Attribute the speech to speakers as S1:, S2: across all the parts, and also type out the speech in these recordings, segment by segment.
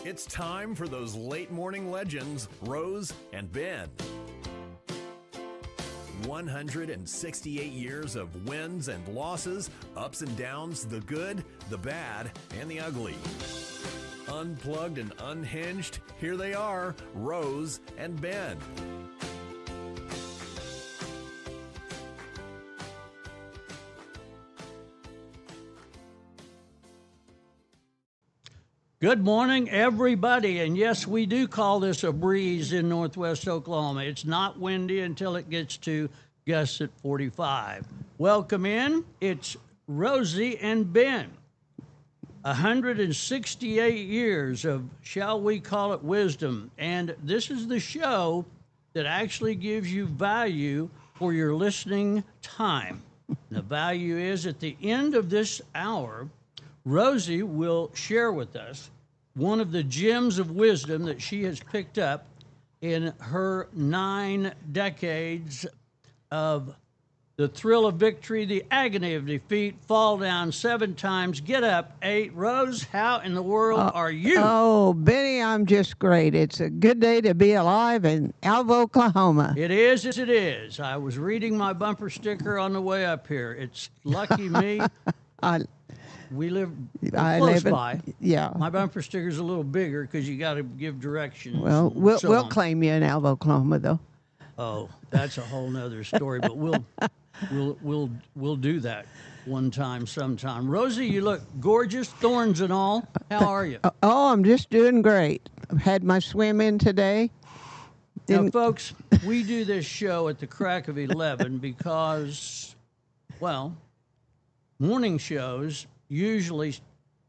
S1: It's time for those late morning legends, Rose and Ben. 168 years of wins and losses, ups and downs, the good, the bad, and the ugly. Unplugged and unhinged, here they are, Rose and Ben.
S2: Good morning, everybody. And yes, we do call this a breeze in northwest Oklahoma. It's not windy until it gets to gusts at 45. Welcome in. It's Rosie and Ben. 168 years of, shall we call it, wisdom. And this is the show that actually gives you value for your listening time. The value is at the end of this hour, Rosie will share with us one of the gems of wisdom that she has picked up in her 9 decades of the thrill of victory, the agony of defeat, fall down 7 times, get up 8. Rose, how in the world are you?
S3: Oh, Benny, I'm just great. It's a good day to be alive in Alva, Oklahoma.
S2: It is, it is. I was reading my bumper sticker on the way up here. It's lucky me. We live close by.
S3: Yeah.
S2: My bumper sticker's a little bigger because you got to give directions.
S3: Well, we'll claim you in Alva, Oklahoma, though.
S2: Oh, that's a whole nother story. But we'll do that one time, sometime. Rosie, you look gorgeous, thorns and all. How are you?
S3: Oh, I'm just doing great. I've had my swim in today.
S2: Now, folks, we do this show at the crack of 11 because, well, morning shows usually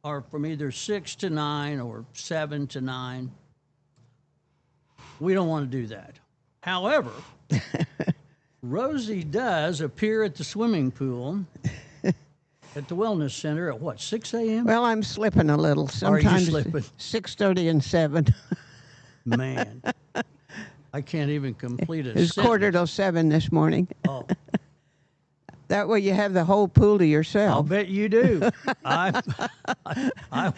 S2: are from either 6 to 9 or 7 to 9. We don't want to do that. However, Rosie does appear at the swimming pool at the Wellness Center at what, 6 a.m.?
S3: Well, I'm slipping a little. Sometimes
S2: are you slipping?
S3: 6:30 and 7.
S2: Man, I can't even complete a
S3: It's
S2: sentence.
S3: 6:45 this morning.
S2: Oh.
S3: That way you have the whole pool to yourself.
S2: I'll bet you do. I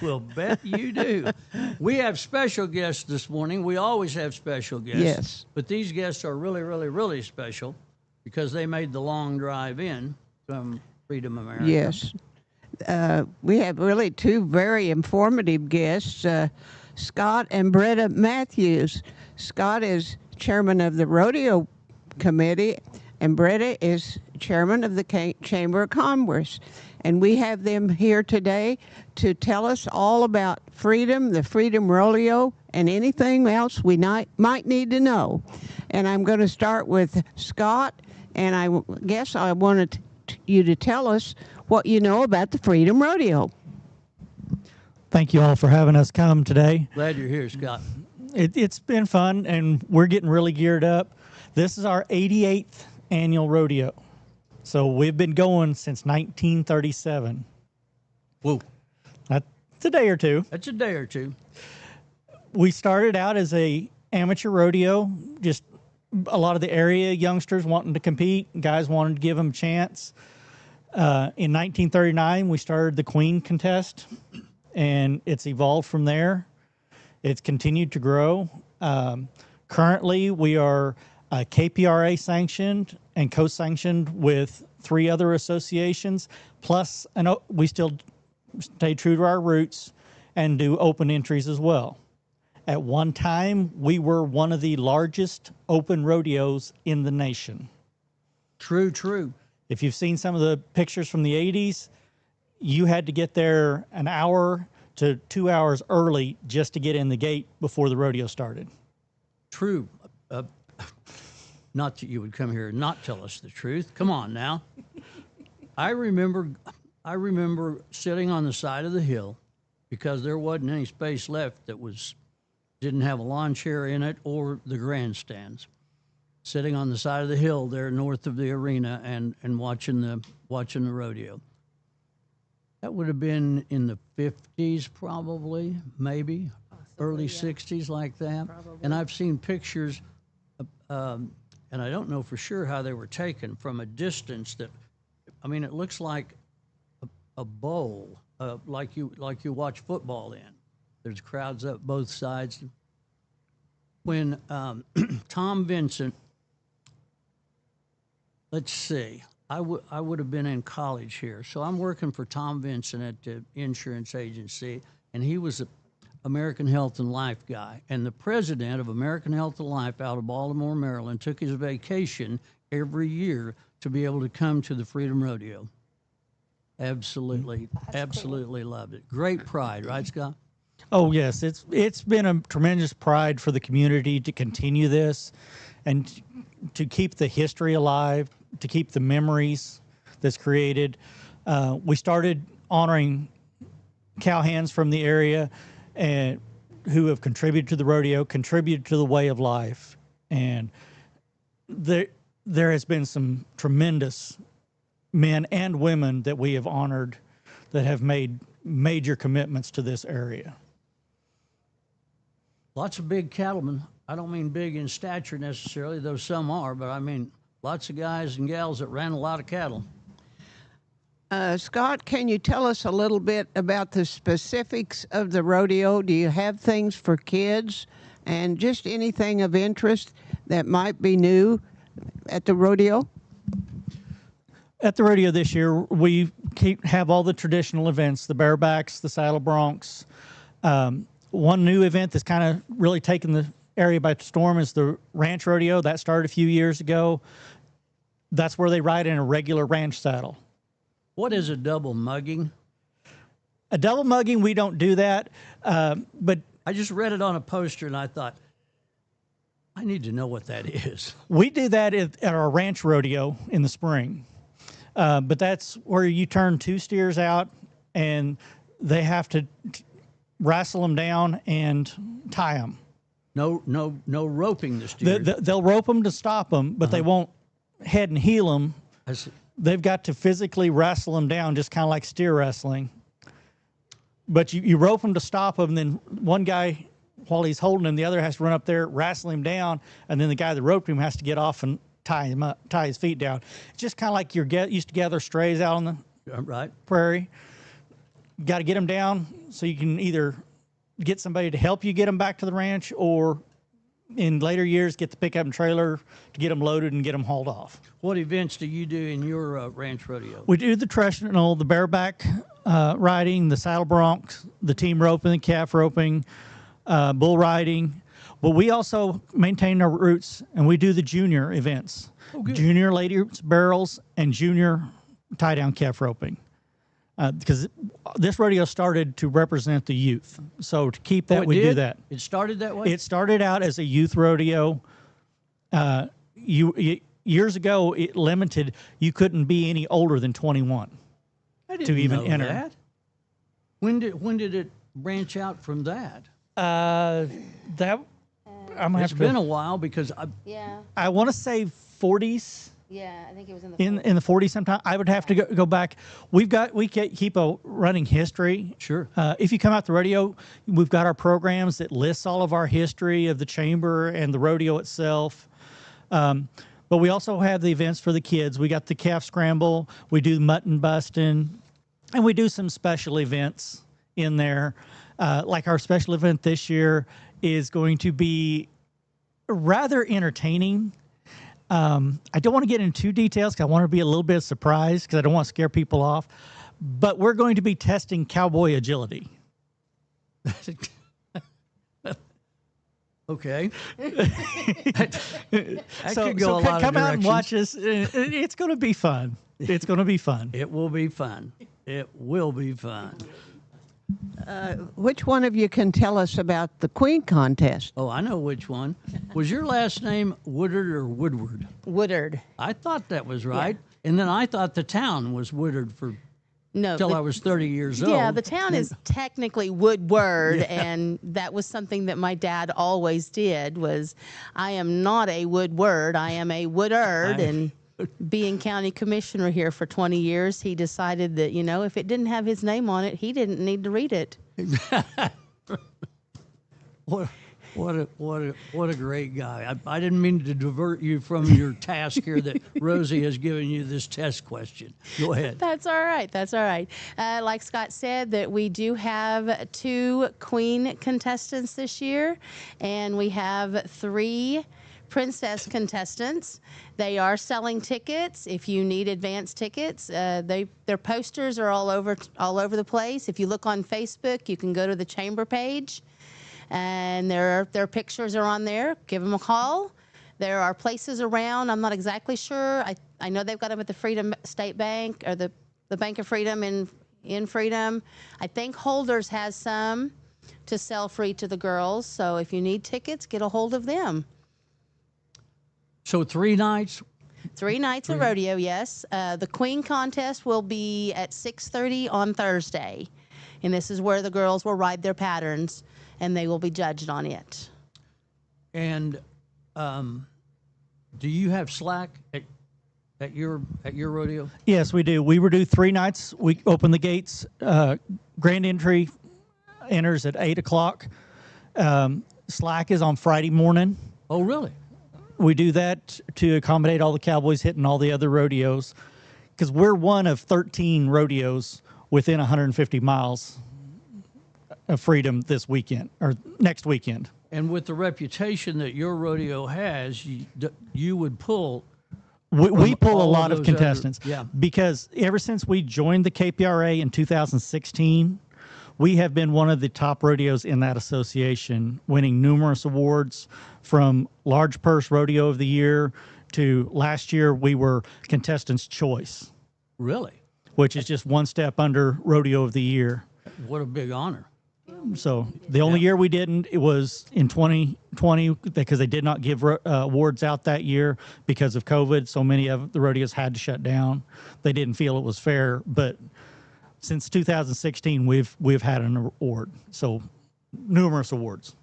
S2: will bet you do. We have special guests this morning. We always have special guests.
S3: Yes.
S2: But these guests are really, really, really special because they made the long drive in from Freedom America.
S3: Yes. We have really 2 very informative guests, Scott and Bretta Matthews. Scott is chairman of the rodeo committee, and Bretta is chairman of the Chamber of Commerce. And we have them here today to tell us all about freedom, the Freedom Rodeo, and anything else we might need to know. And I'm going to start with Scott, and I guess I wanted you to tell us what you know about the Freedom Rodeo.
S4: Thank you all for having us come today.
S2: Glad you're here, Scott.
S4: It's been fun, and we're getting really geared up. This is our 88th annual rodeo. So we've been going since 1937.
S2: Whoa.
S4: That's a day or two.
S2: That's a day or two.
S4: We started out as a amateur rodeo, just a lot of the area youngsters wanting to compete, guys wanted to give them a chance. In 1939, we started the Queen contest, and it's evolved from there. It's continued to grow. Currently, we are KPRA sanctioned and co-sanctioned with 3 other associations, plus we still stay true to our roots and do open entries as well. At one time, we were one of the largest open rodeos in the nation.
S2: True.
S4: If you've seen some of the pictures from the 80s, you had to get there an hour to 2 hours early just to get in the gate before the rodeo started.
S2: True. Not that you would come here and not tell us the truth. Come on now. I remember sitting on the side of the hill because there wasn't any space left that didn't have a lawn chair in it or the grandstands. Sitting on the side of the hill there north of the arena and watching the rodeo. That would have been in the 50s probably, maybe, early 60s like that. Probably. And I've seen pictures, and I don't know for sure how they were taken from a distance that, I mean, it looks like a bowl, like you watch football in. There's crowds up both sides. When Tom Vincent, let's see, I would have been in college here. So I'm working for Tom Vincent at the insurance agency, and he was a American Health and Life guy. And the president of American Health and Life out of Baltimore, Maryland, took his vacation every year to be able to come to the Freedom Rodeo. Absolutely, absolutely loved it. Great pride, right, Scott?
S4: Oh yes, it's been a tremendous pride for the community to continue this, and to keep the history alive, to keep the memories that's created. We started honoring cowhands from the area, and who have contributed to the rodeo, contributed to the way of life, and there has been some tremendous men and women that we have honored that have made major commitments to this area.
S2: Lots of big cattlemen. I don't mean big in stature necessarily, though some are, but I mean lots of guys and gals that ran a lot of cattle.
S3: Scott, can you tell us a little bit about the specifics of the rodeo? Do you have things for kids and just anything of interest that might be new at the rodeo?
S4: At the rodeo this year, we have all the traditional events, the barebacks, the saddle broncs. One new event that's kind of really taken the area by storm is the ranch rodeo. That started a few years ago. That's where they ride in a regular ranch saddle.
S2: What is a double mugging?
S4: A double mugging, we don't do that, but
S2: I just read it on a poster and I thought, I need to know what that is.
S4: we do that at our ranch rodeo in the spring. But that's where you turn two steers out and they have to wrestle them down and tie them.
S2: No roping the steers.
S4: They'll rope them to stop them, but they won't head and heel them.
S2: I see.
S4: They've got to physically wrestle them down, just kind of like steer wrestling. But you rope them to stop them, and then one guy, while he's holding him, the other has to run up there, wrestle him down, and then the guy that roped him has to get off and tie him up, tie his feet down. It's just kind of like used to gather strays out on the
S2: Right.
S4: prairie. You got to get them down so you can either get somebody to help you get them back to the ranch, or in later years get the pickup and trailer to get them loaded and get them hauled off.
S2: What events do you do in your ranch rodeo?
S4: We do the traditional, the bareback riding, the saddle broncs, the team roping, the calf roping, bull riding. But we also maintain our roots, and we do the junior events. Junior ladies barrels and junior tie-down calf roping. Because this rodeo started to represent the youth. So to keep that,
S2: Oh, it
S4: we do
S2: did?
S4: that.
S2: It started that way?
S4: It started out as a youth rodeo. Years ago, it limited, you couldn't be any older than 21
S2: I didn't
S4: to even
S2: know
S4: enter.
S2: that. When did it branch out from that?
S4: That I'm gonna
S2: It's
S4: have
S2: been
S4: to.
S2: a while because
S5: Yeah,
S4: I want to say 40s.
S5: yeah, I think it was in the
S4: In the 40s sometime. I would have to go back. We keep a running history.
S2: Sure.
S4: If you come out the rodeo, we've got our programs that lists all of our history of the chamber and the rodeo itself. But we also have the events for the kids. We got the calf scramble. We do mutton busting, and we do some special events in there. Like our special event this year is going to be rather entertaining. I don't want to get into too details because I want to be a little bit surprised because I don't want to scare people off. But we're going to be testing cowboy agility.
S2: Okay. that could go a lot of
S4: come out and
S2: directions.
S4: watch us. It's going to be fun. It's going to be fun.
S2: It will be fun. It will be fun.
S3: Which one of you can tell us about the Queen contest?
S2: Oh, I know which one. Was your last name Woodard or Woodward?
S5: Woodard.
S2: I thought that was right. And then I thought the town was Woodard
S5: No,
S2: till
S5: the-
S2: I was 30 years old.
S5: Yeah, the town is technically Woodward, and that was something that my dad always did. Was I am not a Woodward, I am a Woodard, and being county commissioner here for 20 years, he decided that if it didn't have his name on it, he didn't need to read it.
S2: What What a great guy. I didn't mean to divert you from your task here that Rosie has given you this test question. Go ahead.
S5: That's all right. That's all right. Like Scott said, that we do have 2 queen contestants this year, and we have 3 princess contestants. They are selling tickets. If you need advance tickets, their posters are all over the place. If you look on Facebook, you can go to the chamber page, and their pictures are on there. Give them a call. There are places around. I'm not exactly sure. I know they've got them at the Freedom State Bank or the Bank of Freedom in Freedom. I think Holders has some to sell free to the girls. So if you need tickets, get a hold of them.
S2: So 3 nights.
S5: 3 nights of rodeo, yes. The Queen contest will be at 6:30 on Thursday. And this is where the girls will ride their patterns, and they will be judged on it.
S2: And do you have slack at your rodeo?
S4: Yes, we do. We do 3 nights. We open the gates. Grand entry enters at 8 o'clock. Slack is on Friday morning.
S2: Oh, really?
S4: We do that to accommodate all the cowboys hitting all the other rodeos, because we're one of 13 rodeos within 150 miles of Freedom this weekend or next weekend.
S2: And with the reputation that your rodeo has, you would pull.
S4: We pull a
S2: all
S4: lot of
S2: those other-
S4: contestants,
S2: yeah.
S4: because ever since we joined the KPRA in 2016, we have been one of the top rodeos in that association, winning numerous awards, from Large Purse Rodeo of the Year to last year we were Contestant's Choice,
S2: Really?
S4: which is just one step under Rodeo of the Year.
S2: What a big honor.
S4: So the only year we didn't, it was in 2020, because they did not give awards out that year because of COVID. So many of the rodeos had to shut down. They didn't feel it was fair. But since 2016, we've had an award. So numerous awards.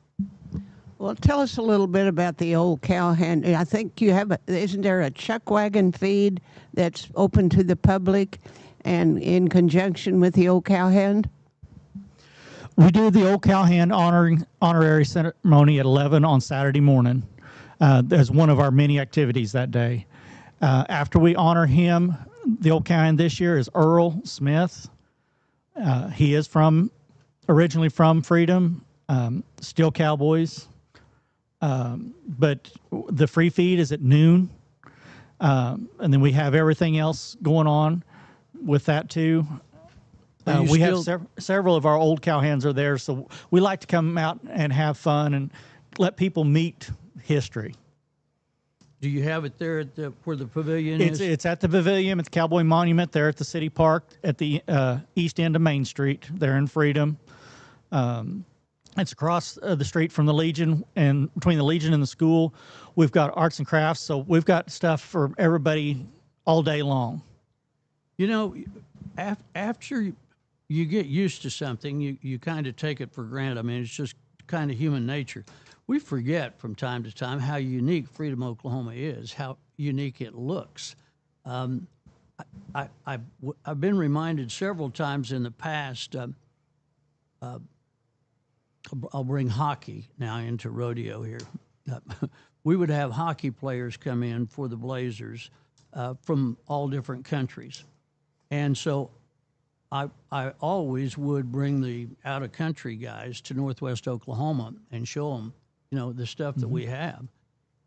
S3: Well, tell us a little bit about the old cowhand. I think you have, isn't there a chuck wagon feed that's open to the public and in conjunction with the old cowhand?
S4: We do the old cowhand honorary ceremony at 11 on Saturday morning. As one of our many activities that day. After we honor him, the old cowhand this year is Earl Smith. He is originally from Freedom, Steel Cowboys. But the free feed is at noon. And then we have everything else going on with that too. We have several of our old cowhands are there, so we like to come out and have fun and let people meet history.
S2: Do you have it there at where the pavilion is?
S4: It's at the pavilion, at the Cowboy Monument there at the city park at the east end of Main Street there in Freedom. It's across the street from the Legion, and between the Legion and the school. We've got arts and crafts, so we've got stuff for everybody all day long.
S2: You know, after you get used to something, you kind of take it for granted. I mean, it's just kind of human nature. We forget from time to time how unique Freedom, Oklahoma is, how unique it looks. I've been reminded several times in the past. I'll bring hockey now into rodeo here. We would have hockey players come in for the Blazers from all different countries. And so I always would bring the out-of-country guys to Northwest Oklahoma and show them, the stuff that we have.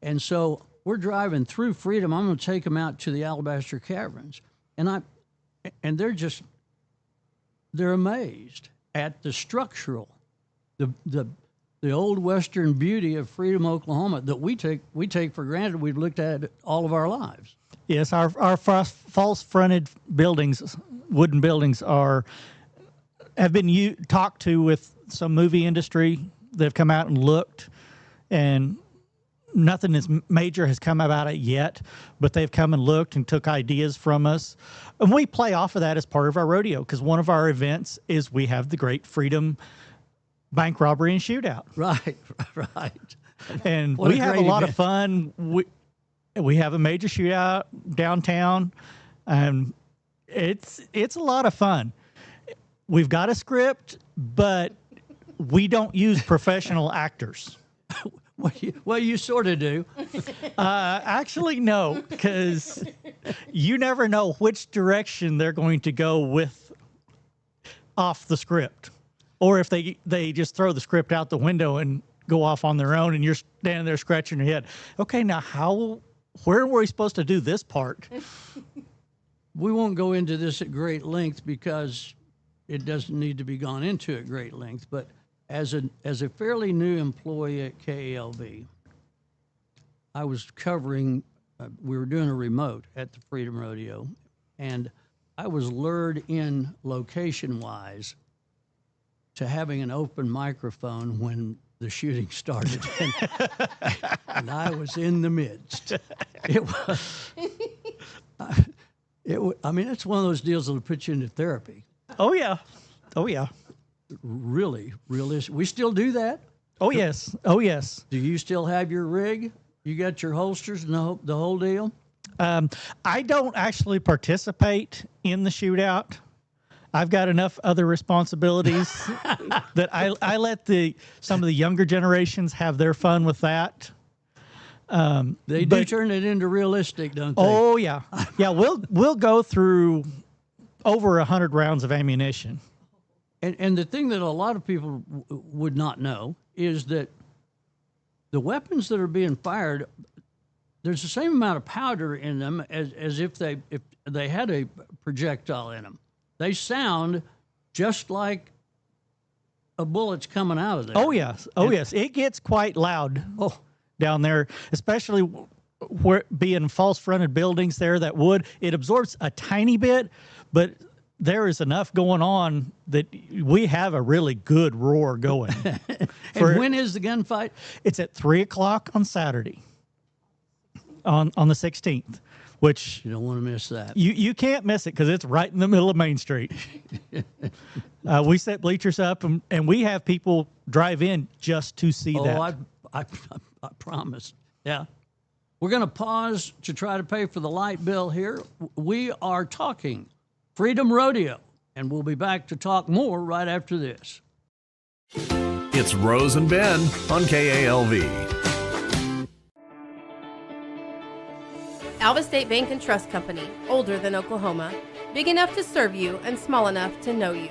S2: And so we're driving through Freedom. I'm going to take them out to the Alabaster Caverns. And they're amazed at the structural, the old Western beauty of Freedom, Oklahoma that we take for granted. We've looked at it all of our lives.
S4: Yes, our false fronted buildings, wooden buildings, have been talked to with some movie industry. They've come out and looked, and nothing major has come about it yet, but they've come and looked and took ideas from us. And we play off of that as part of our rodeo, because one of our events is we have the Great Freedom Bank Robbery and Shootout.
S2: Right.
S4: And
S2: What
S4: we
S2: a
S4: have a
S2: great
S4: lot
S2: event.
S4: of fun. We have a major shootout downtown, and it's a lot of fun. We've got a script, but we don't use professional actors.
S2: Well, you sort of do.
S4: Actually, no, because you never know which direction they're going to go with off the script, or if they just throw the script out the window and go off on their own, and you're standing there scratching your head. Okay, now where were we supposed to do this part?
S2: We won't go into this at great length because it doesn't need to be gone into at great length. But as a fairly new employee at KALV, I was covering. We were doing a remote at the Freedom Rodeo, and I was lured in location-wise to having an open microphone when the shooting started, and I was in the midst. It was. I mean, it's one of those deals that'll put you into therapy.
S4: Oh yeah, oh yeah,
S2: Really, realistic. We still do that.
S4: oh yes, oh yes.
S2: Do you still have your rig? You got your holsters and the whole deal?
S4: I don't actually participate in the shootout. I've got enough other responsibilities that I let some of the younger generations have their fun with that.
S2: They do turn it into realistic, don't they?
S4: Oh yeah, yeah. We'll go through over 100 rounds of ammunition.
S2: And the thing that a lot of people would not know is that the weapons that are being fired, there's the same amount of powder in them as if they had a projectile in them. They sound just like a bullet's coming out of there.
S4: Oh yes, oh yes. It gets quite loud down there, especially where being false fronted buildings there. That wood, it absorbs a tiny bit, but there is enough going on that we have a really good roar going.
S2: And when is the gunfight?
S4: It's at 3:00 on Saturday, on the 16th, which
S2: You don't want to miss that.
S4: you can't miss it because it's right in the middle of Main Street. We set bleachers up, and we have people drive in just to see that.
S2: I promise. Yeah. We're going to pause to try to pay for the light bill here. We are talking Freedom Rodeo, and we'll be back to talk more right after this.
S1: It's Rose and Ben on KALV.
S6: Alva State Bank and Trust Company, older than Oklahoma, big enough to serve you and small enough to know you.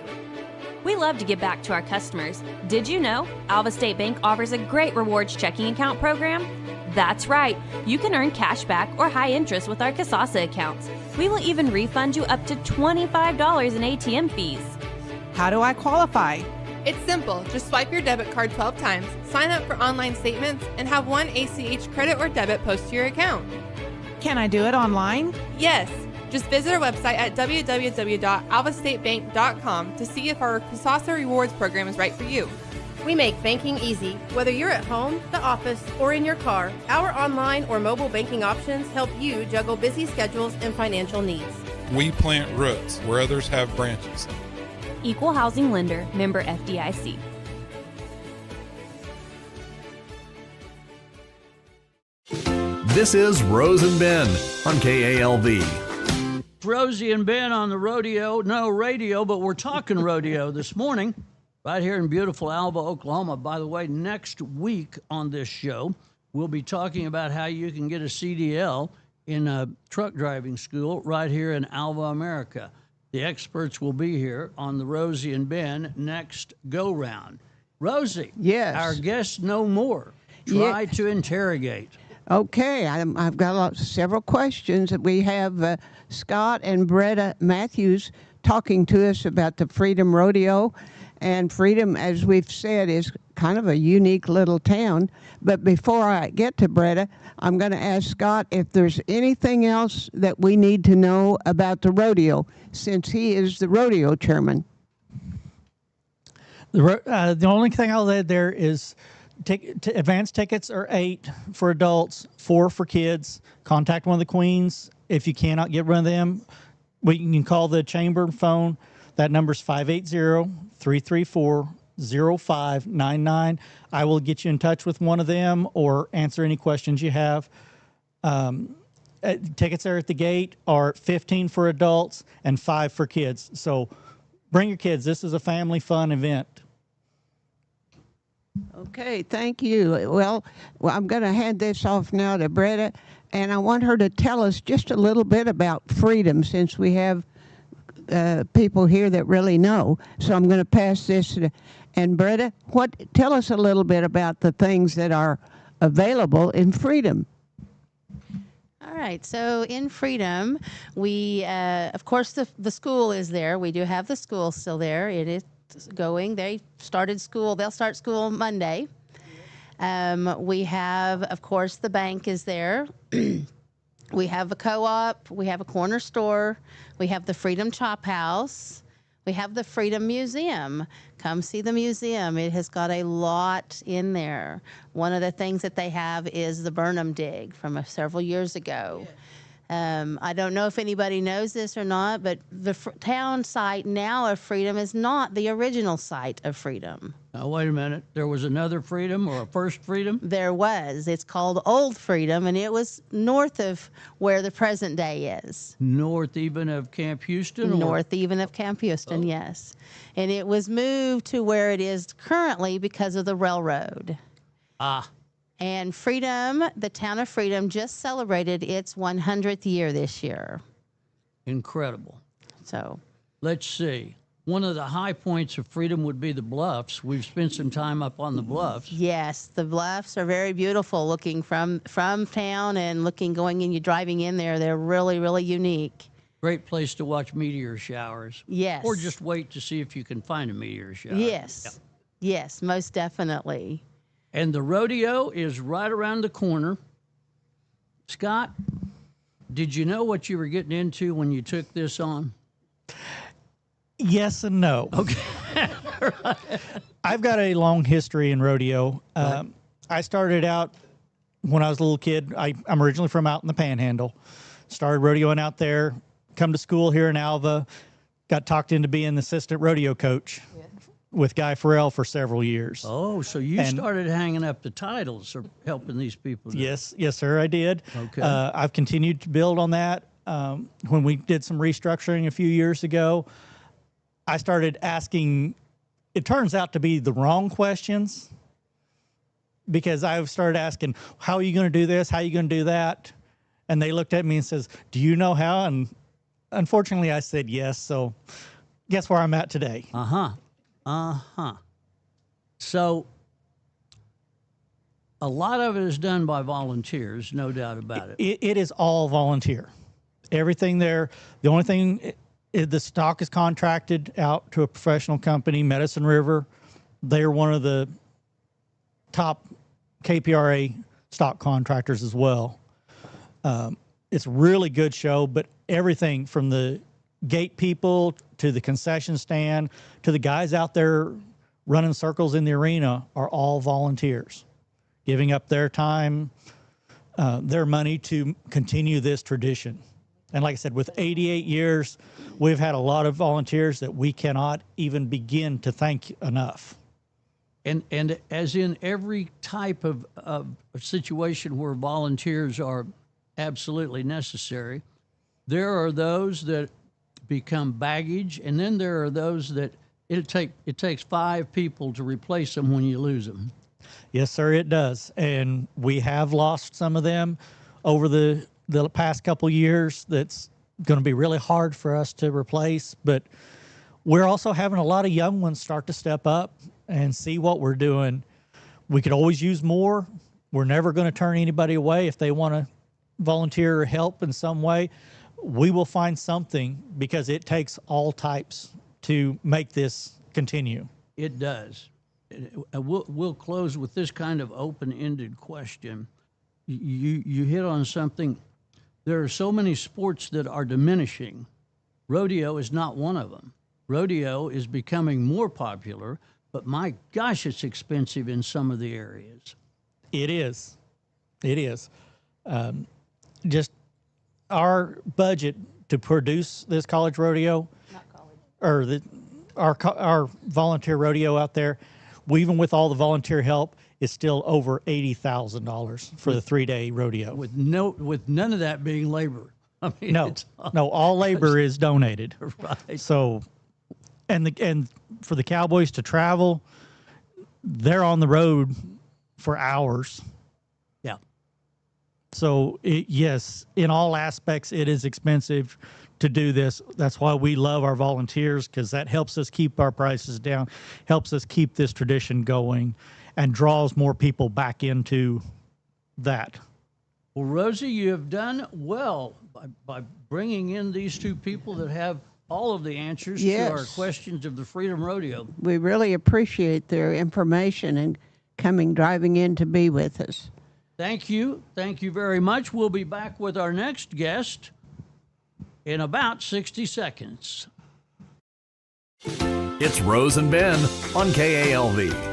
S7: We love to give back to our customers. Did you know Alva State Bank offers a great rewards checking account program? That's right. You can earn cash back or high interest with our Kasasa accounts. We will even refund you up to $25 in ATM fees.
S8: How do I qualify?
S6: It's simple. Just swipe your debit card 12 times, sign up for online statements, and have one ACH credit or debit post to your account.
S8: Can I do it online?
S6: Yes. Just visit our website at www.alvastatebank.com to see if our Kasasa Rewards program is right for you. We make banking easy. Whether you're at home, the office, or in your car, our online or mobile banking options help you juggle busy schedules and financial needs.
S9: We plant roots where others have branches.
S7: Equal Housing Lender, member FDIC.
S1: This is Rose and Ben on KALV.
S2: Rosie and Ben on the rodeo, no radio, but we're talking rodeo this morning, right here in beautiful Alva, Oklahoma. By the way, next week on this show, we'll be talking about how you can get a CDL in a truck driving school right here in Alva, America. The experts will be here on the Rosie and Ben next go-round. Rosie,
S3: Yes.
S2: our guests know more. Try to interrogate.
S3: Okay, I've got several questions. We have Scott and Bretta Matthews talking to us about the Freedom Rodeo. And Freedom, as we've said, is kind of a unique little town. But before I get to Bretta, I'm going to ask Scott if there's anything else that we need to know about the rodeo, since he is the rodeo chairman.
S4: The only thing I'll add there is advance tickets are $8 for adults, $4 for kids. Contact one of the queens. If you cannot get one of them, you can call the chamber phone. That number's 580-334-0599. I will get you in touch with one of them or answer any questions you have. Tickets there at the gate are $15 for adults and $5 for kids. So bring your kids. This is a family fun event.
S3: Okay, thank you. Well, I'm going to hand this off now to Bretta, and I want her to tell us just a little bit about freedom, since we have people here that really know. So I'm going to pass this to, and Bretta, tell us a little bit about the things that are available in Freedom.
S5: All right. So in Freedom, we, of course, the school is there. We do have the school still there. It is going. They'll start school Monday. We have, of course, the bank is there. We have a co-op. We have a corner store. We have the Freedom Chop House. We have the Freedom Museum. Come see the museum. It has got a lot in there. One of the things that they have is the Burnham Dig from several years ago. I don't know if anybody knows this or not, but the town site now of Freedom is not the original site of Freedom.
S2: Now, wait a minute. There was another Freedom or a first Freedom?
S5: There was. It's called Old Freedom, and it was north of where the present day is.
S2: North even of Camp Houston?
S5: North even of Camp Houston, yes. And it was moved to where it is currently because of the railroad.
S2: Ah.
S5: And Freedom, the town of Freedom, just celebrated its 100th year this year.
S2: Incredible.
S5: So,
S2: let's see. One of the high points of Freedom would be the bluffs. We've spent some time up on the bluffs.
S5: Yes, the bluffs are very beautiful looking from town and going in, you're driving in there. They're really, really unique.
S2: Great place to watch meteor showers.
S5: Yes.
S2: Or just wait to see if you can find a meteor shower.
S5: Yes.
S2: Yep.
S5: Yes, most definitely.
S2: And the rodeo is right around the corner. Scott, did you know what you were getting into when you took this on?
S4: Yes and no.
S2: Okay.
S4: I've got a long history in rodeo. I started out when I was a little kid. I'm originally from out in the Panhandle. Started rodeoing out there. Come to school here in Alva. Got talked into being the assistant rodeo coach with Guy Farrell for several years.
S2: Oh, so you started hanging up the titles or helping these people?
S4: Yes, sir, I did.
S2: Okay.
S4: I've continued to build on that. When we did some restructuring a few years ago, I started asking, it turns out to be the wrong questions, because I started asking, how are you going to do this? How are you going to do that? And they looked at me and says, do you know how? And unfortunately, I said yes. So guess where I'm at today?
S2: So a lot of it is done by volunteers, no doubt about it.
S4: It is all volunteer. Everything there. The only thing, the stock is contracted out to a professional company, Medicine River. They're one of the top KPRA stock contractors as well. It's a really good show, but everything from the gate people to the concession stand to the guys out there running circles in the arena are all volunteers, giving up their time, their money to continue this tradition. And like I said, with 88 years, we've had a lot of volunteers that we cannot even begin to thank enough.
S2: And as in every type of situation where volunteers are absolutely necessary, there are those that become baggage, and then there are those that it takes 5 people to replace them when you lose them.
S4: Yes, sir, it does. And we have lost some of them over the past couple years. That's going to be really hard for us to replace, but we're also having a lot of young ones start to step up and see what we're doing. We could always use more. We're never going to turn anybody away if they want to volunteer or help in some way. We will find something, because it takes all types to make this continue.
S2: It does. We'll close with this kind of open-ended question. You hit on something. There are so many sports that are diminishing. Rodeo is not one of them. Rodeo is becoming more popular, but my gosh, it's expensive in some of the areas.
S4: It is. It is. Just our budget to produce this college rodeo, or our volunteer rodeo out there, even with all the volunteer help, is still over $80,000 for the 3-day rodeo.
S2: With none of that being labor. I mean,
S4: no, all labor is donated.
S2: Right.
S4: So, and for the Cowboys to travel, they're on the road for hours.
S2: Yeah.
S4: So, yes, in all aspects, it is expensive to do this. That's why we love our volunteers, because that helps us keep our prices down, helps us keep this tradition going, and draws more people back into that.
S2: Well, Rosie, you have done well by bringing in these two people that have all of the answers to our
S3: Yes.
S2: questions of the Freedom Rodeo.
S3: We really appreciate their information and driving in to be with us.
S2: Thank you. Thank you very much. We'll be back with our next guest in about 60 seconds.
S1: It's Rose and Ben on KALV.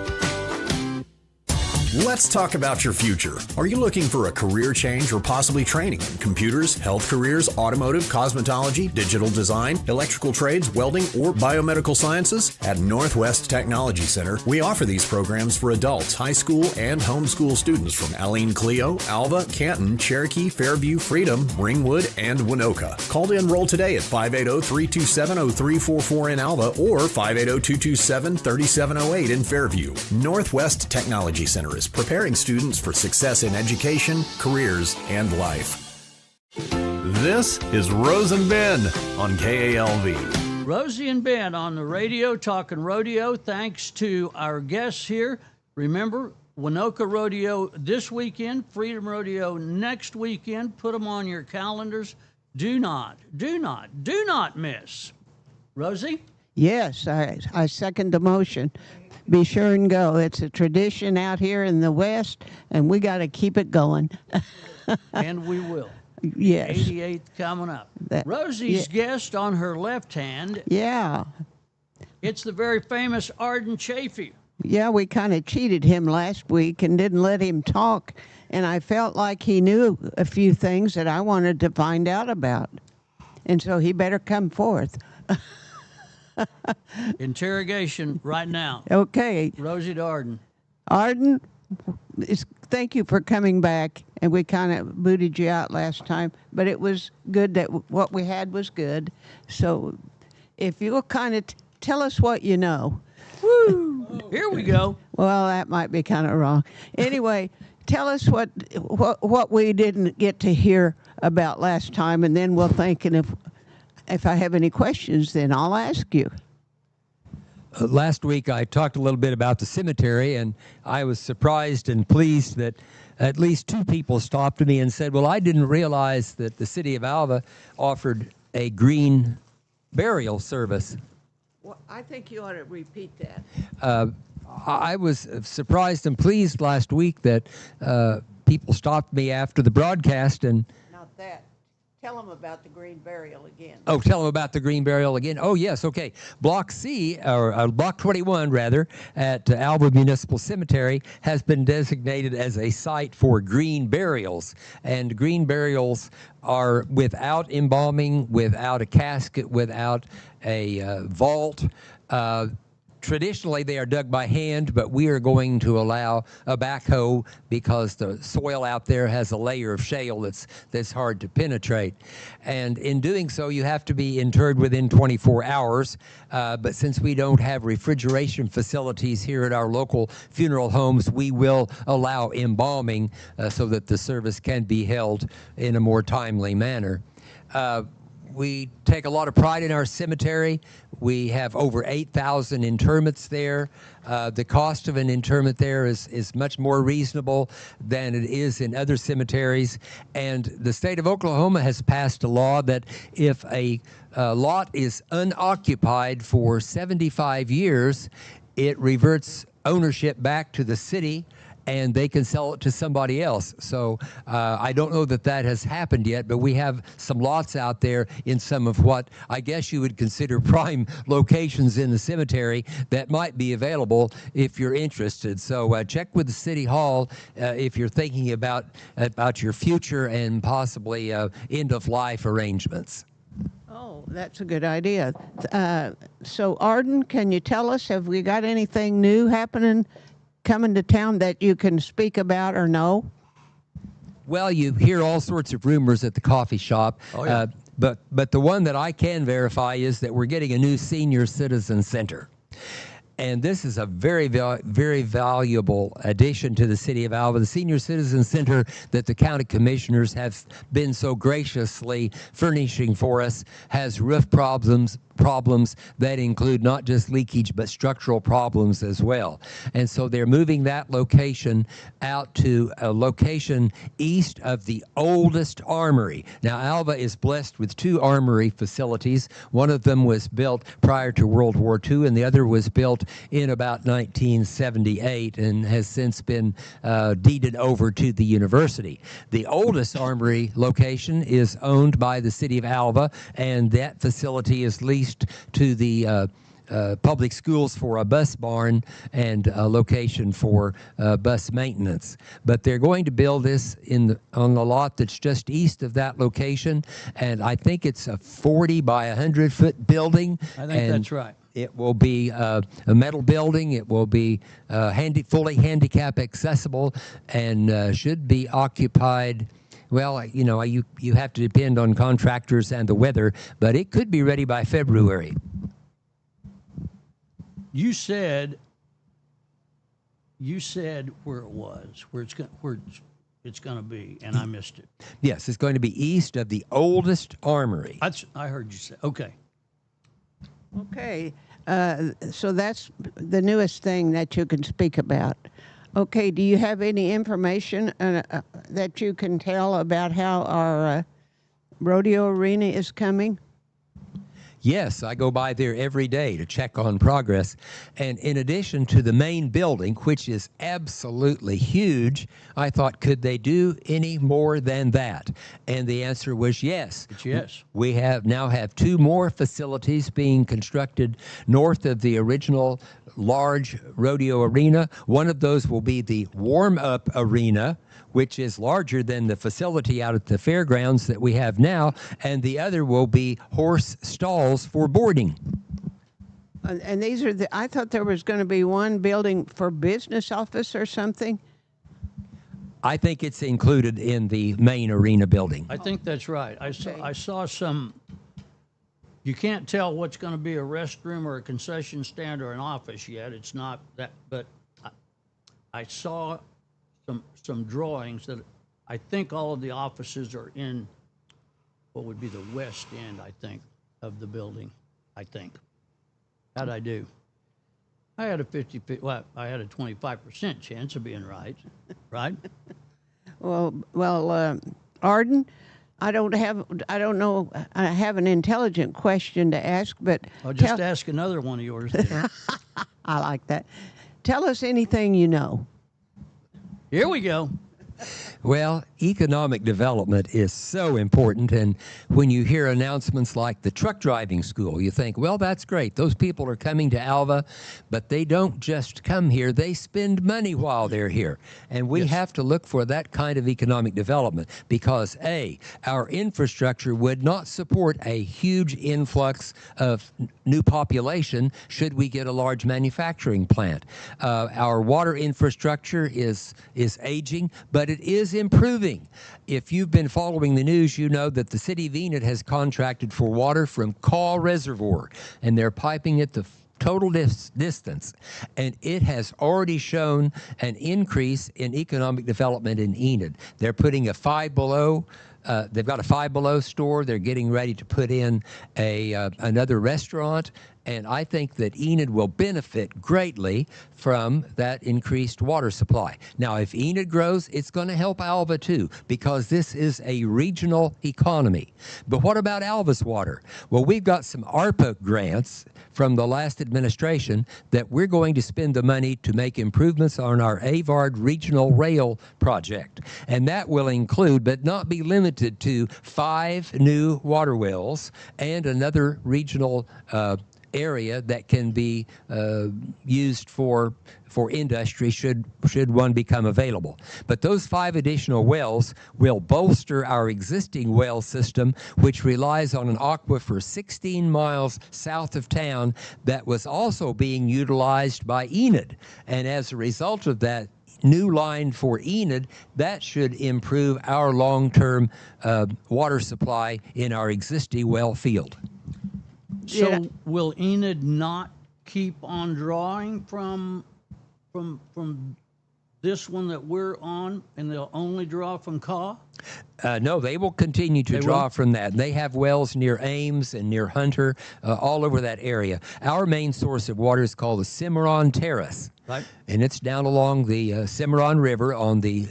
S1: Let's talk about your future. Are you looking for a career change or possibly training in computers, health careers, automotive, cosmetology, digital design, electrical trades, welding, or biomedical sciences? At Northwest Technology Center, we offer these programs for adults, high school, and homeschool students from Aline Clio, Alva, Canton, Cherokee, Fairview, Freedom, Ringwood, and Winoka. Call to enroll today at 580-327-0344 in Alva or 580-227-3708 in Fairview. Northwest Technology Center is preparing students for success in education, careers, and life. This is Rose and Ben on KALV.
S2: Rosie and Ben on the radio, talking rodeo. Thanks to our guests here. Remember, Winoka Rodeo this weekend, Freedom Rodeo next weekend. Put them on your calendars. Do not miss. Rosie?
S3: Yes, I second the motion. Be sure and go. It's a tradition out here in the West, and we got to keep it going.
S2: And we will.
S3: Yes.
S2: 88th coming up. Rosie's guest on her left hand.
S3: Yeah.
S2: It's the very famous Arden Chafee.
S3: Yeah, we kind of cheated him last week and didn't let him talk, and I felt like he knew a few things that I wanted to find out about. And so he better come forth.
S2: Interrogation right now.
S3: Okay.
S2: Rosie to Arden.
S3: Arden, thank you for coming back, and we kind of booted you out last time, but it was good that what we had was good. So if you'll kind of tell us what you know.
S2: Woo! Here we go.
S3: Well, that might be kind of wrong. Anyway, tell us what we didn't get to hear about last time, and then we'll think, and if I have any questions, then I'll ask you.
S10: Last week I talked a little bit about the cemetery, and I was surprised and pleased that at least two people stopped me and said, well, I didn't realize that the city of Alva offered a green burial service.
S3: Well, I think you ought to repeat that.
S10: I was surprised and pleased last week that people stopped me after the broadcast and
S3: Not that. Tell them about the green burial again.
S10: Oh, tell them about the green burial again. Oh, yes, okay. Block C, or Block 21, rather, at Alva Municipal Cemetery has been designated as a site for green burials. And green burials are without embalming, without a casket, without a vault. Traditionally, they are dug by hand, but we are going to allow a backhoe because the soil out there has a layer of shale that's hard to penetrate. And in doing so, you have to be interred within 24 hours. But since we don't have refrigeration facilities here at our local funeral homes, we will allow embalming so that the service can be held in a more timely manner. We take a lot of pride in our cemetery. We have over 8,000 interments there. The cost of an interment there is much more reasonable than it is in other cemeteries. And the state of Oklahoma has passed a law that if a lot is unoccupied for 75 years, it reverts ownership back to the city, and they can sell it to somebody else. So I don't know that that has happened yet, but we have some lots out there in some of what I guess you would consider prime locations in the cemetery that might be available if you're interested. So check with the City Hall if you're thinking about your future and possibly end-of-life arrangements.
S3: Oh, that's a good idea. So Arden, can you tell us, have we got anything new happening coming to town that you can speak about or know?
S10: Well, you hear all sorts of rumors at the coffee shop.
S2: Oh, yeah.
S10: But the one that I can verify is that we're getting a new senior citizen center. And this is a very, very valuable addition to the city of Alva. The Senior Citizen Center that the county commissioners have been so graciously furnishing for us has roof problems that include not just leakage but structural problems as well. And so they're moving that location out to a location east of the oldest armory. Now, Alva is blessed with 2 armory facilities. One of them was built prior to World War II, and the other was built in about 1978 and has since been deeded over to the university. The oldest armory location is owned by the city of Alva, and that facility is leased to the public schools for a bus barn and a location for bus maintenance. But they're going to build this on the lot that's just east of that location, and I think it's a 40 by 100 foot building.
S2: I think that's right.
S10: It will be a metal building. It will be fully handicap accessible, and should be occupied. Well, you know, you have to depend on contractors and the weather, but it could be ready by February.
S2: You said where it was, where it's going to be, and I missed it.
S10: Yes, it's going to be east of the oldest armory.
S2: I heard you say. Okay.
S3: Okay, so that's the newest thing that you can speak about. Okay, do you have any information that you can tell about how our rodeo arena is coming?
S10: Yes, I go by there every day to check on progress. And in addition to the main building, which is absolutely huge, I thought, could they do any more than that? And the answer was yes.
S2: It's yes.
S10: We now have 2 more facilities being constructed north of the original large rodeo arena. One of those will be the warm-up arena, which is larger than the facility out at the fairgrounds that we have now, and the other will be horse stalls for boarding.
S3: And these are I thought there was going to be one building for business office or something.
S10: I think it's included in the main arena building.
S2: I think that's right. I saw some. You can't tell what's going to be a restroom or a concession stand or an office yet. It's not that, but I saw some drawings that I think all of the offices are in what would be the west end, I think, of the building. I think. How'd I do? I had a 25% chance of being right. Right?
S3: Well, Arden, I don't know. I have an intelligent question to ask, but
S2: I'll just ask another one of yours.
S3: I like that. Tell us anything you know.
S2: Here we go.
S10: Well, economic development is so important, and when you hear announcements like the truck driving school, you think, well, that's great. Those people are coming to Alva, but they don't just come here. They spend money while they're here, and we have to look for that kind of economic development because, A, our infrastructure would not support a huge influx of new population should we get a large manufacturing plant. Our water infrastructure is aging, but it is improving. If you've been following the news, you know that the city of Enid has contracted for water from Caw Reservoir, and they're piping it the total distance, and it has already shown an increase in economic development in Enid. They're putting a Five Below. They've got a Five Below store. They're getting ready to put in another restaurant. And I think that Enid will benefit greatly from that increased water supply. Now, if Enid grows, it's going to help Alva too, because this is a regional economy. But what about Alva's water? Well, we've got some ARPA grants from the last administration that we're going to spend the money to make improvements on our Avard Regional Rail project. And that will include, but not be limited to, 5 new water wells and another regional area that can be used for industry should one become available. But those 5 additional wells will bolster our existing well system, which relies on an aquifer 16 miles south of town that was also being utilized by Enid. And as a result of that new line for Enid, that should improve our long-term water supply in our existing well field.
S2: So will Enid not keep on drawing from this one that we're on, and they'll only draw from Kaw?
S10: No, they will continue to draw
S2: will?
S10: from that. They have wells near Ames and near Hunter, all over that area. Our main source of water is called the Cimarron Terrace.
S2: Right.
S10: And it's down along the Cimarron River on the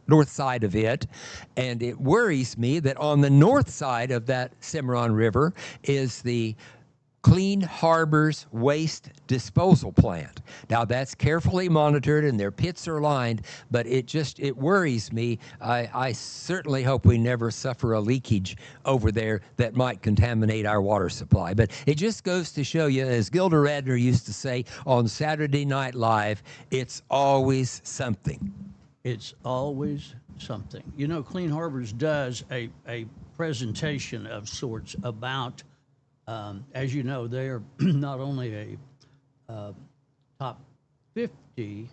S10: north side of it. And it worries me that on the north side of that Cimarron River is the Clean Harbors Waste Disposal Plant. Now, that's carefully monitored and their pits are lined, but it worries me. I certainly hope we never suffer a leakage over there that might contaminate our water supply. But it just goes to show you, as Gilda Radner used to say on Saturday Night Live, it's always something.
S2: It's always something. You know, Clean Harbors does a presentation of sorts about, as you know, they are not only a top 50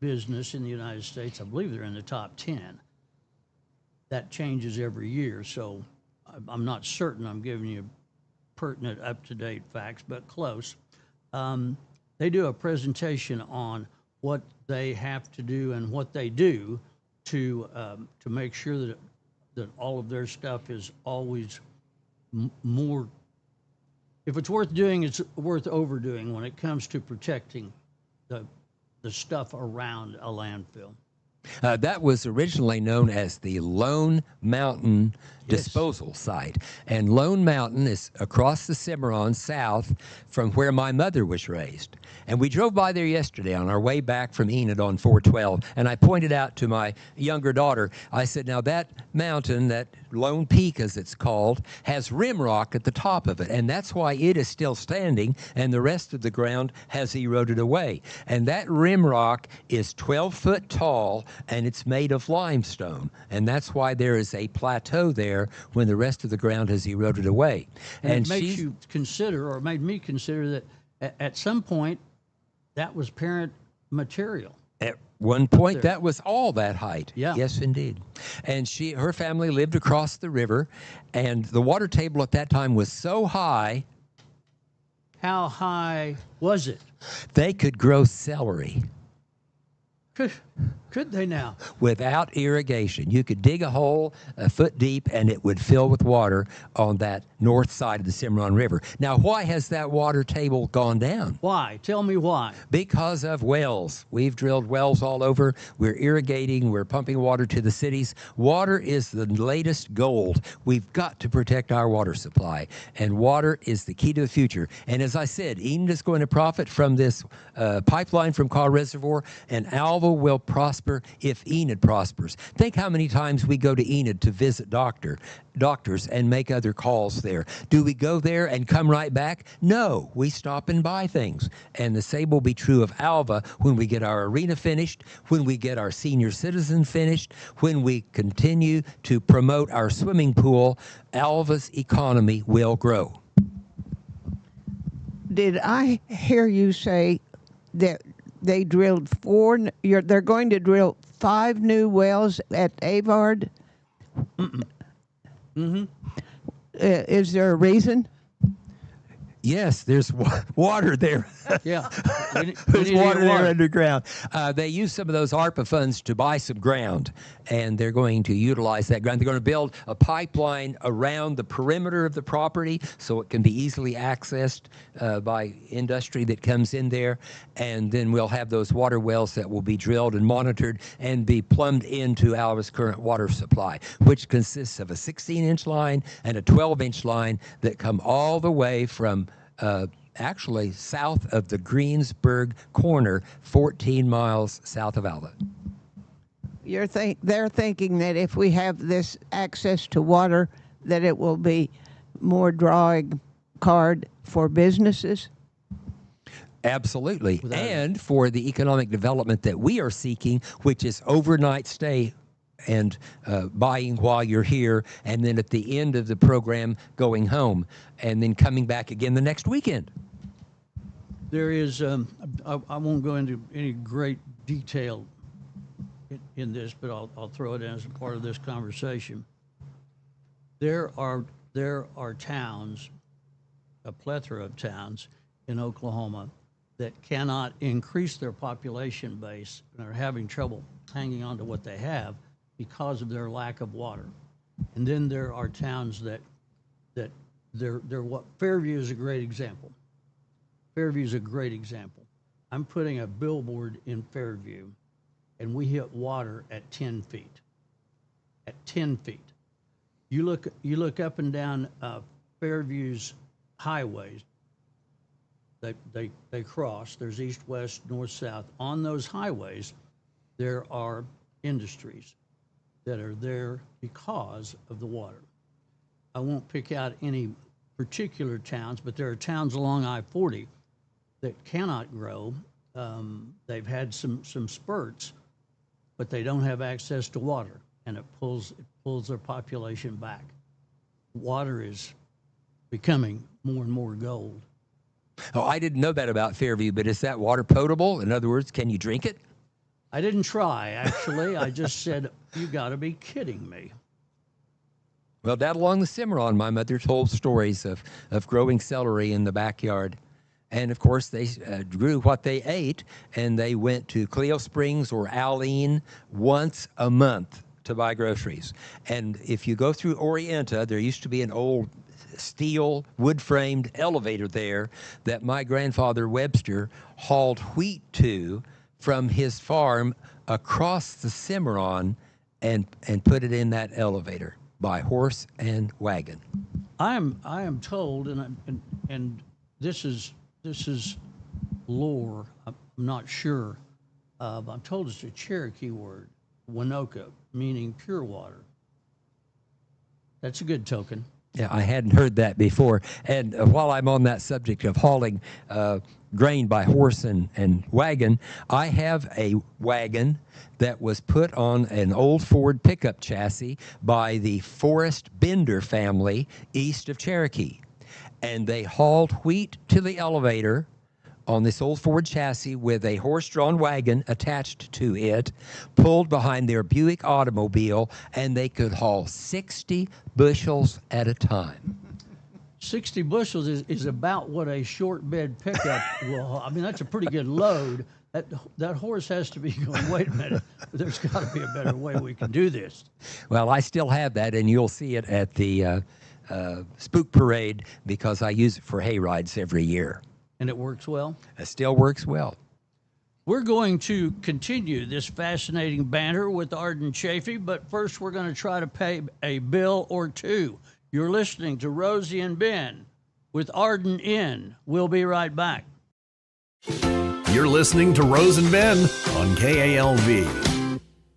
S2: business in the United States, I believe they're in the top 10. That changes every year, so I'm not certain I'm giving you pertinent, up-to-date facts, but close. They do a presentation on what they have to do and what they do to make sure that all of their stuff is always more. If it's worth doing, it's worth overdoing when it comes to protecting the stuff around a landfill.
S10: That was originally known as the Lone Mountain Disposal Site. And Lone Mountain is across the Cimarron south from where my mother was raised. And we drove by there yesterday on our way back from Enid on 412. And I pointed out to my younger daughter, I said, now that mountain, that Lone Peak as it's called, has rim rock at the top of it. And that's why it is still standing and the rest of the ground has eroded away. And that rim rock is 12 foot tall and it's made of limestone. And that's why there is a plateau there when the rest of the ground has eroded away.
S2: And it makes you consider, or made me consider, that at some point that was parent material.
S10: At one point, that was all that height.
S2: Yeah.
S10: Yes, indeed. And her family lived across the river, and the water table at that time was so high.
S2: How high was it?
S10: They could grow celery.
S2: Could they now?
S10: Without irrigation. You could dig a hole a foot deep and it would fill with water on that north side of the Cimarron River. Now, why has that water table gone down?
S2: Why? Tell me why.
S10: Because of wells. We've drilled wells all over. We're irrigating. We're pumping water to the cities. Water is the latest gold. We've got to protect our water supply. And water is the key to the future. And as I said, Enid is going to profit from this pipeline from Kaw Reservoir, and Alva will prosper if Enid prospers. Think how many times we go to Enid to visit doctors and make other calls there. Do we go there and come right back? No, we stop and buy things. And the same will be true of Alva when we get our arena finished, when we get our senior citizen finished, when we continue to promote our swimming pool. Alva's economy will grow.
S3: Did I hear you say that they drilled they're going to drill 5 new wells at Avard?
S2: Mm-hmm.
S3: Is there a reason?
S10: Yes, there's water there.
S2: Yeah.
S10: There's water there underground. They use some of those ARPA funds to buy some ground, and they're going to utilize that ground. They're going to build a pipeline around the perimeter of the property so it can be easily accessed by industry that comes in there, and then we'll have those water wells that will be drilled and monitored and be plumbed into Alva's current water supply, which consists of a 16-inch line and a 12-inch line that come all the way from actually south of the Greensburg corner, 14 miles south of Alva.
S3: They're thinking that if we have this access to water, that it will be more drawing card for businesses?
S10: Absolutely. And for the economic development that we are seeking, which is overnight stay and buying while you're here, and then at the end of the program going home, and then coming back again the next weekend.
S2: There is, I won't go into any great detail in this, but I'll throw it in as a part of this conversation. There are towns a plethora of towns in Oklahoma that cannot increase their population base and are having trouble hanging on to what they have because of their lack of water. And then there are towns that they're what Fairview is a great example. Fairview is a great example. I'm putting a billboard in Fairview, and we hit water at 10 feet. At 10 feet. You look up and down Fairview's highways. They cross. There's east, west, north, south. On those highways, there are industries that are there because of the water. I won't pick out any particular towns, but there are towns along I-40 that cannot grow. They've had some spurts, but they don't have access to water, and it pulls their population back. Water is becoming more and more gold.
S10: Oh, I didn't know that about Fairview, but is that water potable? In other words, can you drink it?
S2: I didn't try, actually. I just said, you got to be kidding me.
S10: Well, down along the Cimarron, my mother told stories of growing celery in the backyard. And, of course, they grew what they ate, and they went to Cleo Springs or Alene once a month to buy groceries. And if you go through Orienta, there used to be an old steel wood-framed elevator there that my grandfather Webster hauled wheat to from his farm across the Cimarron and put it in that elevator by horse and wagon.
S2: I am told, and this is lore. I'm not sure. But I'm told it's a Cherokee word, Winoka, meaning pure water. That's a good token.
S10: Yeah, I hadn't heard that before. And while I'm on that subject of hauling grain by horse and wagon, I have a wagon that was put on an old Ford pickup chassis by the Forrest Bender family east of Cherokee. And they hauled wheat to the elevator on this old Ford chassis with a horse-drawn wagon attached to it, pulled behind their Buick automobile, and they could haul 60 bushels at a time.
S2: 60 bushels is about what a short bed pickup will. I mean, that's a pretty good load. That horse has to be going, wait a minute, there's got to be a better way we can do this.
S10: Well, I still have that, and you'll see it at the Spook Parade because I use it for hay rides every year.
S2: And it works well?
S10: It still works well.
S2: We're going to continue this fascinating banter with Arden Chafee, but first we're going to try to pay a bill or two. You're listening to Rosie and Ben with Arden in. We'll be right back.
S1: You're listening to Rose and Ben on KALV.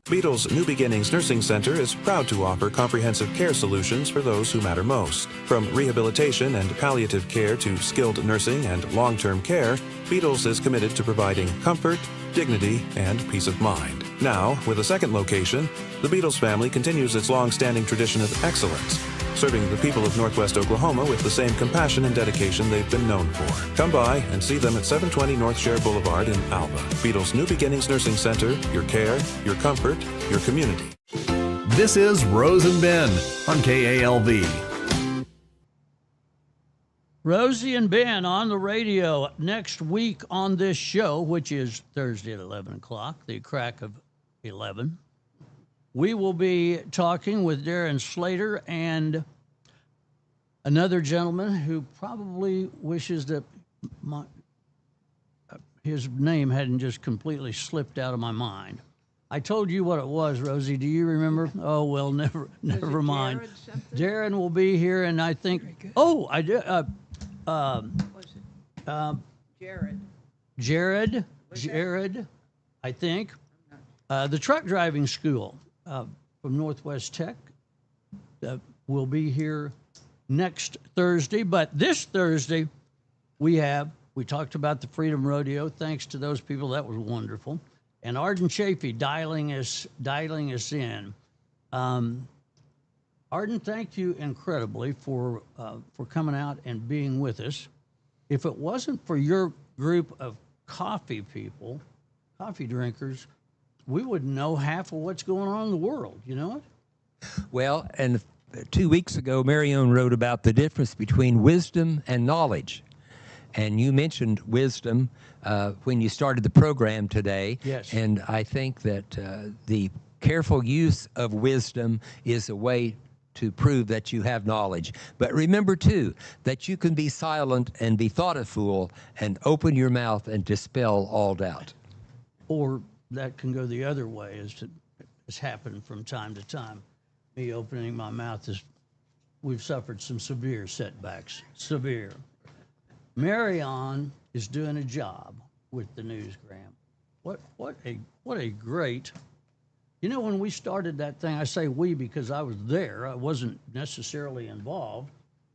S11: Beatles New Beginnings Nursing Center is proud to offer comprehensive care solutions for those who matter most. From rehabilitation and palliative care to skilled nursing and long-term care, Beatles is committed to providing comfort, dignity, and peace of mind. Now, with a second location, the Beatles family continues its long-standing tradition of excellence, serving the people of Northwest Oklahoma with the same compassion and dedication they've been known for. Come by and see them at 720 North Share Boulevard in Alva. Beatles New Beginnings Nursing Center, your care, your comfort, your community.
S1: This is Rose and Ben on KALV.
S2: Rosie and Ben on the radio next week on this show, which is Thursday at 11 o'clock, the crack of 11. We will be talking with Darren Slater and another gentleman who probably wishes that his name hadn't just completely slipped out of my mind. I told you what it was, Rosie. Do you remember? Oh, well, never mind. Darren will be here, and I think, oh, I did. Jared, I think. The truck driving school from Northwest Tech will be here next Thursday. But this Thursday, we talked about the Freedom Rodeo. Thanks to those people, that was wonderful. And Arden Chafee dialing us in. Arden, thank you incredibly for coming out and being with us. If it wasn't for your group of coffee drinkers, we wouldn't know half of what's going on in the world. You know it?
S10: Well, and 2 weeks ago, Marion wrote about the difference between wisdom and knowledge. And you mentioned wisdom when you started the program today.
S2: Yes.
S10: And I think that the careful use of wisdom is a way to prove that you have knowledge. But remember, too, that you can be silent and be thought a fool and open your mouth and dispel all doubt.
S2: Or that can go the other way, as has happened from time to time. Me opening my mouth is, we've suffered some severe setbacks, severe. Marion is doing a job with the Newsgram. What a great, you know, when we started that thing, I say we because I was there, I wasn't necessarily involved,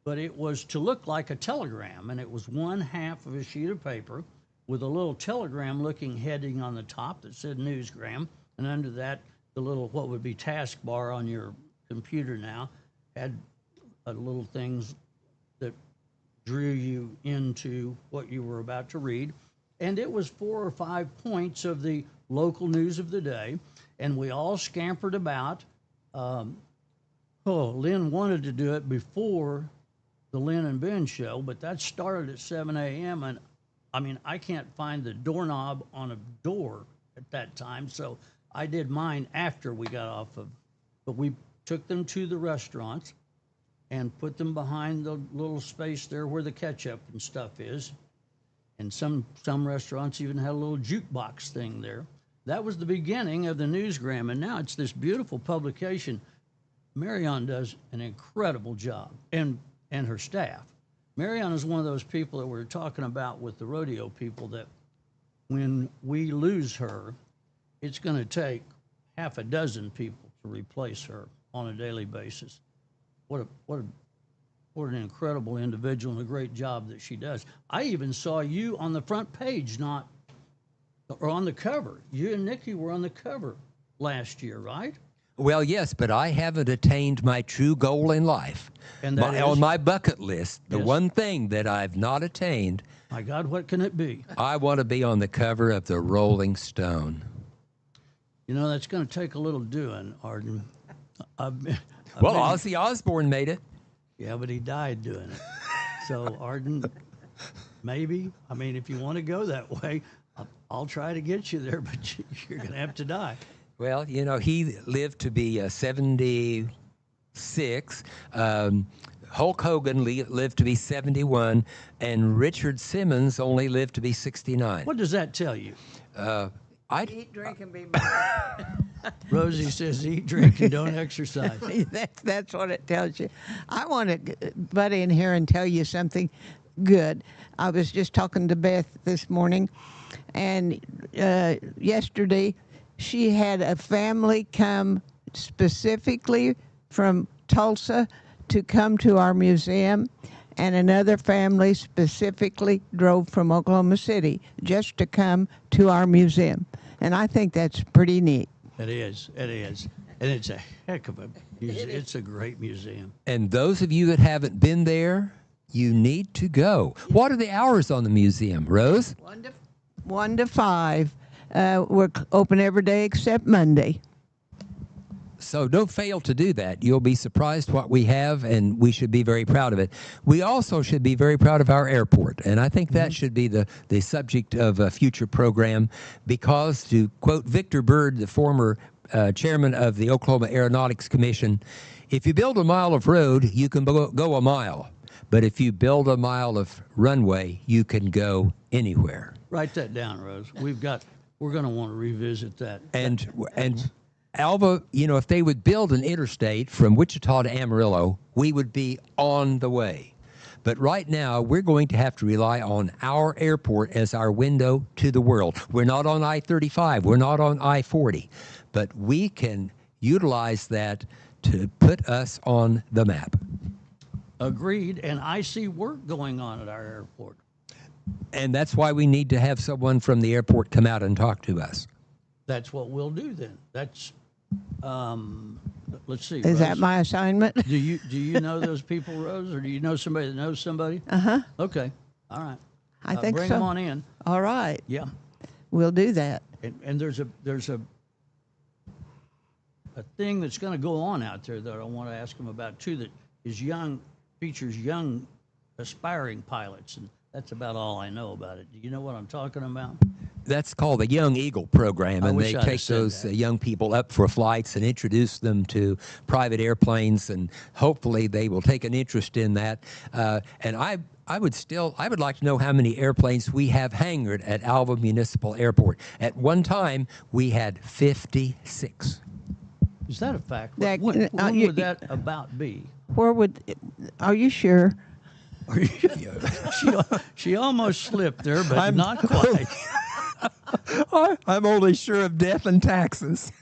S2: but it was to look like a telegram, and it was one half of a sheet of paper with a little telegram looking heading on the top that said Newsgram, and under that, the little, what would be taskbar on your computer now, had little things that drew you into what you were about to read. And it was 4 or 5 points of the local news of the day. And we all scampered about. Lynn wanted to do it before the Lynn and Ben show, but that started at 7 a.m. And I mean, I can't find the doorknob on a door at that time. So I did mine after we got off of, but we took them to the restaurants and put them behind the little space there where the ketchup and stuff is. And some restaurants even had a little jukebox thing there. That was the beginning of the Newsgram, and now it's this beautiful publication. Marion does an incredible job, and her staff. Marion is one of those people that we're talking about with the rodeo people that when we lose her, it's going to take half a dozen people to replace her on a daily basis. What an incredible individual and a great job that she does. I even saw you on the front page, or on the cover. You and Nikki were on the cover last year, right?
S10: Well, yes, but I haven't attained my true goal in life.
S2: And that is?
S10: On my bucket list, the
S2: Yes.
S10: one thing that I've not attained,
S2: My God, what can it be?
S10: I want to be on the cover of the Rolling Stone.
S2: You know, that's going to take a little doing, Arden.
S10: Well, Ozzy Osbourne made it.
S2: Yeah, but he died doing it. So, Arden, maybe. I mean, if you want to go that way, I'll try to get you there, but you're going to have to die.
S10: Well, you know, he lived to be 76. Hulk Hogan lived to be 71, and Richard Simmons only lived to be 69.
S2: What does that tell you?
S3: Eat, drink, and be
S2: Rosie says eat, drink, and don't exercise.
S3: That's what it tells you. I want to butt in here and tell you something good. I was just talking to Beth this morning, and yesterday she had a family come specifically from Tulsa to come to our museum, and another family specifically drove from Oklahoma City just to come to our museum. And I think that's pretty neat.
S2: It is. And it's a heck of a museum. It's a great museum.
S10: And those of you that haven't been there, you need to go. What are the hours on the museum, Rose?
S3: 1 to 5. We're open every day except Monday.
S10: So don't fail to do that. You'll be surprised what we have, and we should be very proud of it. We also should be very proud of our airport, and I think that should be the subject of a future program because, to quote Victor Byrd, the former chairman of the Oklahoma Aeronautics Commission, if you build a mile of road, you can go a mile. But if you build a mile of runway, you can go anywhere.
S2: Write that down, Rose. We're going to want to revisit that.
S10: And Alva, you know, if they would build an interstate from Wichita to Amarillo, we would be on the way. But right now, we're going to have to rely on our airport as our window to the world. We're not on I-35. We're not on I-40. But we can utilize that to put us on the map.
S2: Agreed. And I see work going on at our airport.
S10: And that's why we need to have someone from the airport come out and talk to us.
S2: That's what we'll do then. That's, let's see.
S3: Is
S2: Rose,
S3: that my assignment?
S2: Do you know those people, Rose, or do you know somebody that knows somebody?
S3: Uh-huh.
S2: Okay. All right.
S3: I think
S2: bring
S3: so.
S2: them on in.
S3: All right.
S2: Yeah.
S3: We'll do that.
S2: And there's a a thing that's going to go on out there that I want to ask him about too. That is young, features young, aspiring pilots, and that's about all I know about it. Do you know what I'm talking about?
S10: That's called the Young Eagle program, and they take those young people up for flights and introduce them to private airplanes, and hopefully they will take an interest in that. And I would like to know how many airplanes we have hangared at Alva Municipal Airport. At one time, we had 56.
S2: Is that a fact? When would that about be?
S3: Where would? Are you sure?
S2: She almost slipped there, but not quite.
S10: I'm only sure of death and taxes.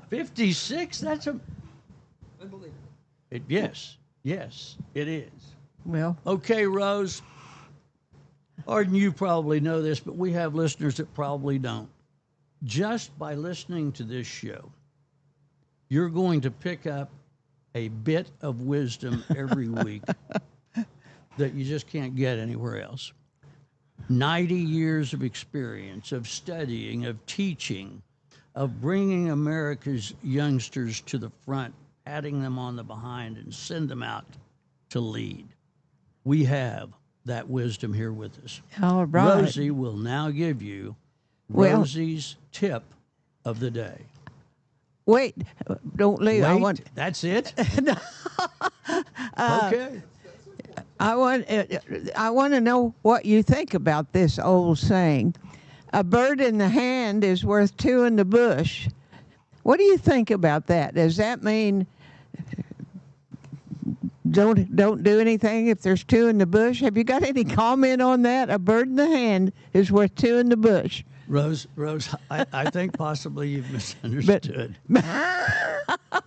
S2: 56? That's a... Unbelievable. Yes, it is.
S3: Well.
S2: Okay, Rose. Arden, you probably know this, but we have listeners that probably don't. Just by listening to this show, you're going to pick up a bit of wisdom every week that you just can't get anywhere else. 90 years of experience, of studying, of teaching, of bringing America's youngsters to the front, patting them on the behind, and send them out to lead. We have that wisdom here with us.
S3: All right.
S2: Rosie will now give you Rosie's tip of the day.
S3: Wait, don't leave.
S2: Wait, that's it? Okay.
S3: I want to know what you think about this old saying. A bird in the hand is worth two in the bush. What do you think about that? Does that mean don't do anything if there's two in the bush? Have you got any comment on that? A bird in the hand is worth two in the bush.
S2: Rose, I think possibly you've misunderstood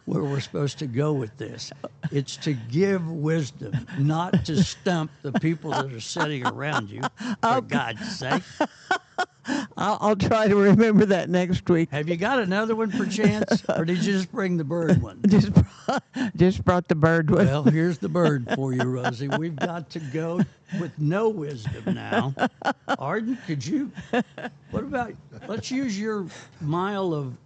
S2: where we're supposed to go with this. It's to give wisdom, not to stump the people that are sitting around you, for God's sake.
S3: I'll try to remember that next week.
S2: Have you got another one perchance, or did you just bring the bird one?
S3: Just brought the bird one.
S2: Well, here's the bird for you, Rosie. We've got to go with no wisdom now. Arden, what about, let's use your mile of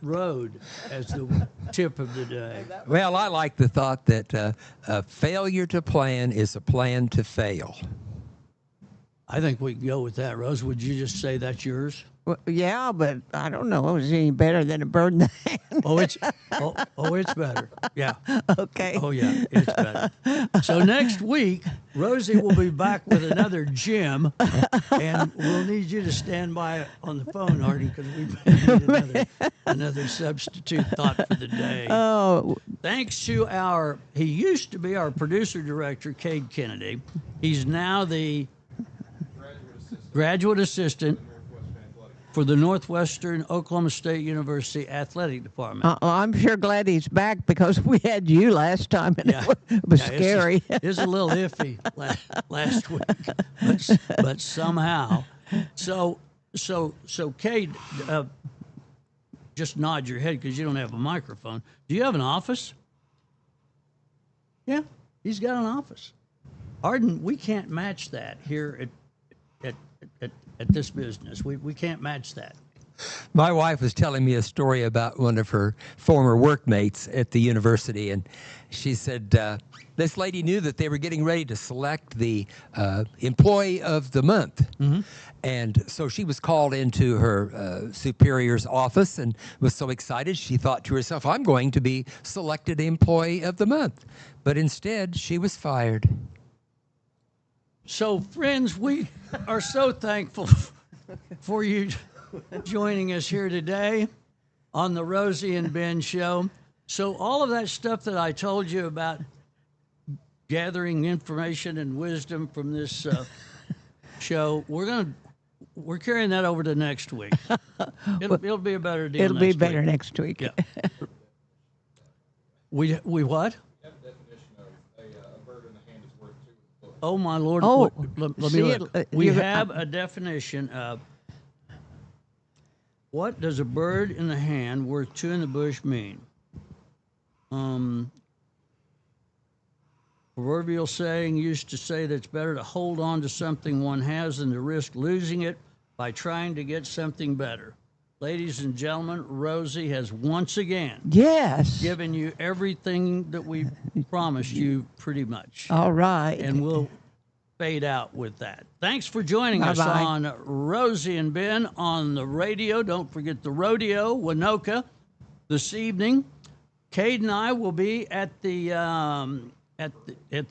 S2: road as the tip of the day.
S10: Well, I like the thought that a failure to plan is a plan to fail.
S2: I think we can go with that. Rose, would you just say that's yours?
S3: Well, yeah, but I don't know. Is it any better than a bird in the hand?
S2: It's better. Yeah.
S3: Okay.
S2: Oh, yeah, it's better. So next week, Rosie will be back with another gem, and we'll need you to stand by on the phone, Arden, because we need another substitute thought for the day.
S3: Oh.
S2: Thanks to he used to be our producer director, Cade Kennedy. He's now the graduate assistant for the Northwestern Oklahoma State University Athletic Department.
S3: I'm sure glad he's back because we had you last time and it was scary.
S2: It was a little iffy last week, but somehow. So Cade, just nod your head because you don't have a microphone. Do you have an office? Yeah, he's got an office. Arden, we can't match that here at this business. We can't match that.
S10: My wife was telling me a story about one of her former workmates at the university, and she said this lady knew that they were getting ready to select the employee of the month. Mm-hmm. And so she was called into her superior's office and was so excited, she thought to herself, I'm going to be selected employee of the month. But instead, she was fired.
S2: So, friends, we are so thankful for you joining us here today on the Rosie and Ben Show. So all of that stuff that I told you about gathering information and wisdom from this show, we're carrying that over to next week. It'll be a better deal.
S3: It'll be better next week.
S2: Yeah. We what? Oh, my Lord.
S3: Oh,
S2: let me look. We have a definition of what does a bird in the hand worth two in the bush mean? Proverbial saying used to say that it's better to hold on to something one has than to risk losing it by trying to get something better. Ladies and gentlemen, Rosie has once again
S3: Yes.
S2: given you everything that we promised you pretty much.
S3: All right.
S2: And we'll fade out with that. Thanks for joining us
S3: Bye-bye.
S2: on Rosie and Ben on the radio. Don't forget the rodeo, Winoka, this evening. Cade and I will be at the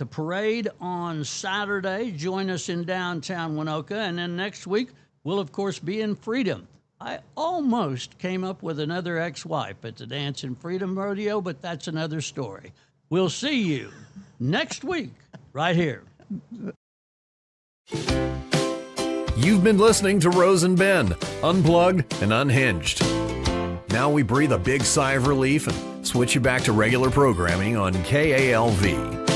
S2: parade on Saturday. Join us in downtown Winoka, and then next week we'll of course be in Freedom. I almost came up with another ex-wife at the Dance in Freedom Rodeo, but that's another story. We'll see you next week right here.
S1: You've been listening to Rose and Ben, Unplugged and Unhinged. Now we breathe a big sigh of relief and switch you back to regular programming on KALV.